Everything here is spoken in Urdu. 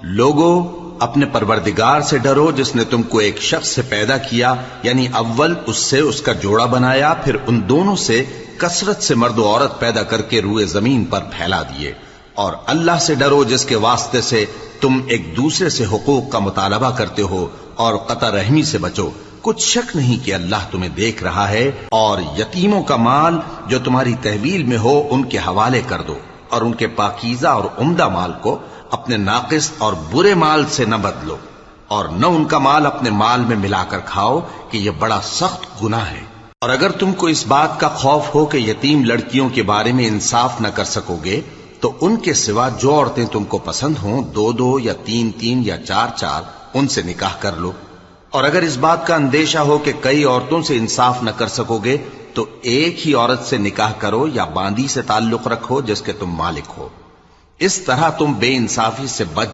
لوگو اپنے پروردگار سے ڈرو جس نے تم کو ایک شخص سے پیدا کیا، یعنی اول اس سے اس کا جوڑا بنایا، پھر ان دونوں سے کثرت سے مرد و عورت پیدا کر کے روئے زمین پر پھیلا دیے، اور اللہ سے ڈرو جس کے واسطے سے تم ایک دوسرے سے حقوق کا مطالبہ کرتے ہو، اور قطع رحمی سے بچو، کچھ شک نہیں کہ اللہ تمہیں دیکھ رہا ہے، اور یتیموں کا مال جو تمہاری تحویل میں ہو ان کے حوالے کر دو، اور ان کے پاکیزہ اور عمدہ مال کو اپنے ناقص اور برے مال سے نہ بدلو، اور نہ ان کا مال اپنے مال میں ملا کر کھاؤ کہ یہ بڑا سخت گناہ ہے۔ اور اگر تم کو اس بات کا خوف ہو کہ یتیم لڑکیوں کے بارے میں انصاف نہ کر سکو گے تو ان کے سوا جو عورتیں تم کو پسند ہوں، 2 یا 3 یا 4 ان سے نکاح کر لو۔ اور اگر اس بات کا اندیشہ ہو کہ کئی عورتوں سے انصاف نہ کر سکو گے تو ایک ہی عورت سے نکاح کرو یا باندی سے تعلق رکھو جس کے تم مالک ہو، اس طرح تم بے انصافی سے بچ